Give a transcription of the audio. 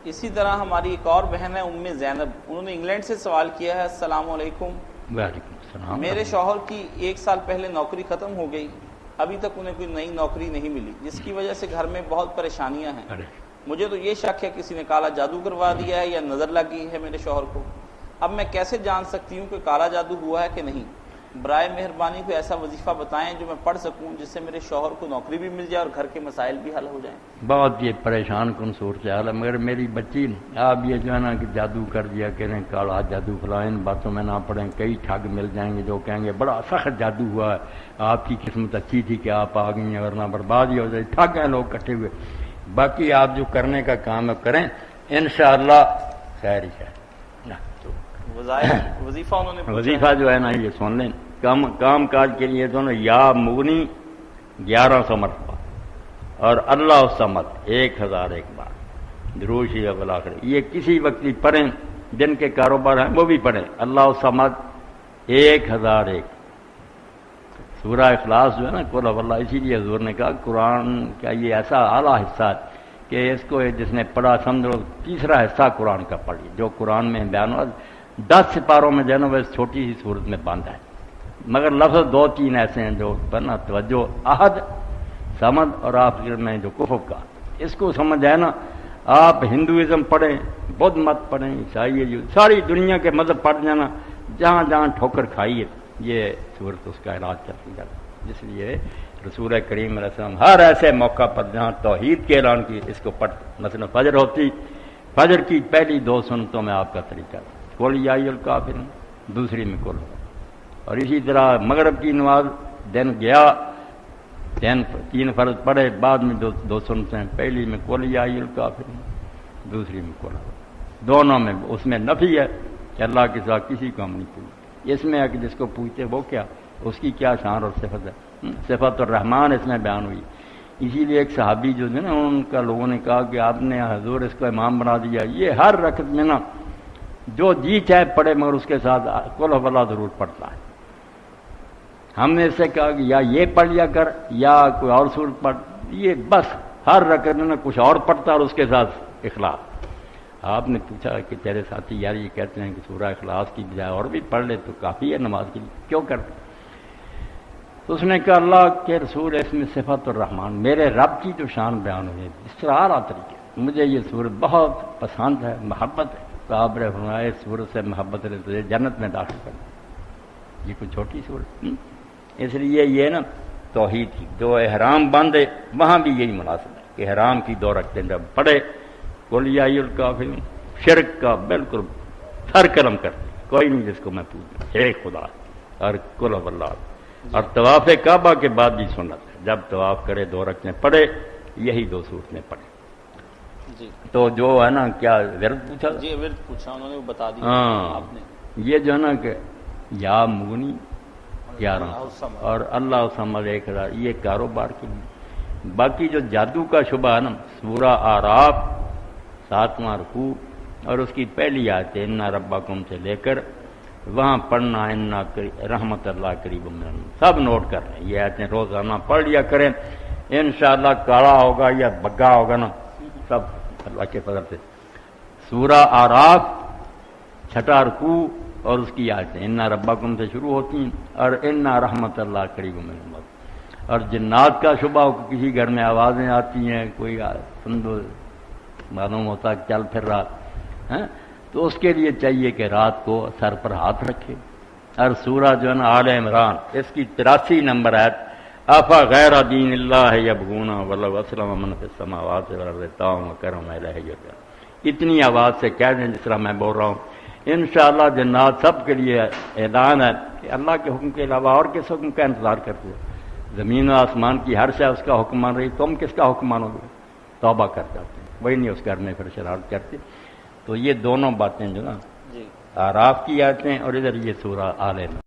اسی طرح ہماری ایک اور بہن ہے ام زینب، انہوں نے انگلینڈ سے سوال کیا ہے، السلام علیکم، وعلیکم السلام۔ میرے شوہر کی 1 سال پہلے نوکری ختم ہو گئی، ابھی تک انہیں کوئی نئی نوکری نہیں ملی، جس کی وجہ سے گھر میں بہت پریشانیاں ہیں۔ مجھے تو یہ شک ہے کسی نے کالا جادو کروا دیا ہے یا نظر لگ گئی ہے میرے شوہر کو۔ اب میں کیسے جان سکتی ہوں کہ کالا جادو ہوا ہے کہ نہیں؟ برائے مہربانی کوئی ایسا وظیفہ بتائیں جو میں پڑھ سکوں جس سے میرے شوہر کو نوکری بھی مل جائے اور گھر کے مسائل بھی حل ہو جائیں۔ بہت یہ پریشان کن صورتحال ہے، مگر میری بچی آپ یہ جو ہے نا کہ جادو کر دیا کریں، کالا جادو فلاں، ان باتوں میں نہ پڑیں، کئی ٹھگ مل جائیں گے جو کہیں گے بڑا سخت جادو ہوا ہے، آپ کی قسمت اچھی تھی کہ آپ آ گئی ہیں ورنہ برباد ہی ہو جائے، ٹھگ ہیں لوگ کٹھے ہوئے۔ باقی آپ جو کرنے کا کام ہے کریں، انشاءاللہ خیر ہی ہے۔ وظیفہ انہوں نے وظیفہ جو ہے نا یہ سن لیں، کام کاج کے لیے دونوں یا مغنی 1100 مرتبہ اور اللہ الصمد 1001 بار، درود شریف بالآخر، یہ کسی وقت بھی پڑھیں، جن کے کاروبار ہیں وہ بھی پڑھیں، اللہ الصمد 1001۔ سورہ اخلاص جو ہے نا قل هو اللہ، اسی لیے حضور نے کہا قرآن کا یہ ایسا اعلیٰ حصہ ہے کہ اس کو جس نے پڑھا سمجھو تیسرا حصہ قرآن کا پڑھی، جو قرآن میں بیان ہوا 10 سپاروں میں جو ہے نا وہ اس چھوٹی سی صورت میں بند ہے، مگر لفظ 2-3 ایسے ہیں جو پڑھنا توجہ، احد، سمد اور آخر میں جو کفر کا، اس کو سمجھ ہے نا۔ آپ ہندوازم پڑھیں، بدھ مت پڑھیں، عیسائی، ساری دنیا کے مذہب پڑھ جانا، جہاں جہاں ٹھوکر کھائی ہے یہ صورت اس کا علاج کرتی جاتا ہے۔ اس لیے رسول کریم علیہ السلام ہر ایسے موقع پر جہاں توحید کے اعلان کی اس کو پڑھتے، مثلا فجر ہوتی، فجر کی پہلی 2 سنتوں میں آپ کا طریقہ قل یا ایھا الکافرون، دوسری میں قل، اور اسی طرح مغرب کی نماز دن گیا 3 فرض پڑھے، بعد میں 2 سنتیں، پہلی میں قل یا ایھا الکافرون، دوسری میں قل، دونوں میں اس میں نفی ہے کہ اللہ کے ساتھ کسی کو ہم نہیں پوچھتے، اس میں ہے کہ جس کو پوچھتے وہ کیا، اس کی کیا شان اور صفت ہے، صفت الرحمان اس میں بیان ہوئی۔ اسی لیے ایک صحابی جو ہے نا ان کا لوگوں نے کہا کہ آپ نے حضور اس کو امام بنا دیا، یہ ہر رکعت میں نا جو جی چاہے پڑھے مگر اس کے ساتھ قل هو اللہ ضرور پڑھتا ہے۔ ہم نے اس سے کہا کہ یا یہ پڑھ لیا کر یا کوئی اور سورت پڑھ، یہ بس ہر رکعت میں کچھ اور پڑھتا اور اس کے ساتھ اخلاص۔ آپ نے پوچھا کہ تیرے ساتھی یار یہ کہتے ہیں کہ سورہ اخلاص کی بجائے اور بھی پڑھ لے تو کافی ہے نماز کے لیے، کیوں کرتے؟ تو اس نے کہا اللہ کے رسول اس میں صفت الرحمان، میرے رب کی جو شان بیان ہوئی ہے اس طرح اعلیٰ طریقے، مجھے یہ سورت بہت پسند ہے، محبت ہے، تو آپ نے فرمایا اس سورت سے محبت نے تجھے جنت میں داخل کر دیا۔ یہ کوئی چھوٹی صورت، اس لیے یہ نا توحید کی جو احرام باندھے وہاں بھی یہی مناسب ہے کہ احرام کی 2 رکعتیں جب پڑھے قل یا ایھا الکافرون، شرک کا بالکل سر قلم کر دے، کوئی نہیں جس کو میں پوچھوں، ایک خدا اور قل هو اللہ۔ اور طواف کعبہ کے بعد بھی سنت ہے، جب طواف کرے 2 رکعتیں پڑھے، یہی 2 صورتیں پڑھے۔ جی تو جو ہے نا کیا ورد پوچھا؟ جی ورد پوچھا، انہوں نے وہ بتا دیا آپ نے۔ یہ جو ہے نا کہ یا مغنی 1100 اور اللہ الصمد 1000، یہ کاروبار کے لیے۔ باقی جو جادو کا شبہ ہے نا، سورہ اعراف 7واں رکوع اور اس کی پہلی آیت ان ربکم سے لے کر وہاں پڑھنا ان رحمت اللہ قریب من، سب نوٹ کر لیں، یہ آیتیں روزانہ پڑھ لیا کریں، انشاءاللہ کالا ہوگا یا بگا ہوگا نا سب اللہ کے فضل سے۔ سورہ اعراف 6واں رکوع اور اس کی آیتیں ان ربکم سے شروع ہوتی ہیں اور ان رحمت اللہ قریب من۔ اور جنات کا شبہ ہو کہ کسی گھر میں آوازیں آتی ہیں، کوئی سندو معلوم ہوتا کہ چل پھر رہا ہے، تو اس کے لیے چاہیے کہ رات کو سر پر ہاتھ رکھے۔ اور سورہ جو ہے نا آل عمران، اس کی 83 نمبر آیت، افا غیر دین اللہ یبغون ولو اسلم من فی السماوات والارض طوعا وکرها الیہ یرجعون، اتنی آواز سے کہہ دیں جس طرح میں بول رہا ہوں، انشاءاللہ جنات سب کے لیے اعلان ہے کہ اللہ کے حکم کے علاوہ اور کس حکم کا انتظار کرتے ہو؟ زمین و آسمان کی ہر شے اس کا حکم مان رہی، تم کس کا حکم مانو گے؟ توبہ کر جاتے ہیں، وہی نہیں اس گھر میں پھر شرارت کرتے۔ تو یہ دونوں باتیں جو نا اعراف کی آیتیں اور ادھر یہ سورہ آل عمران۔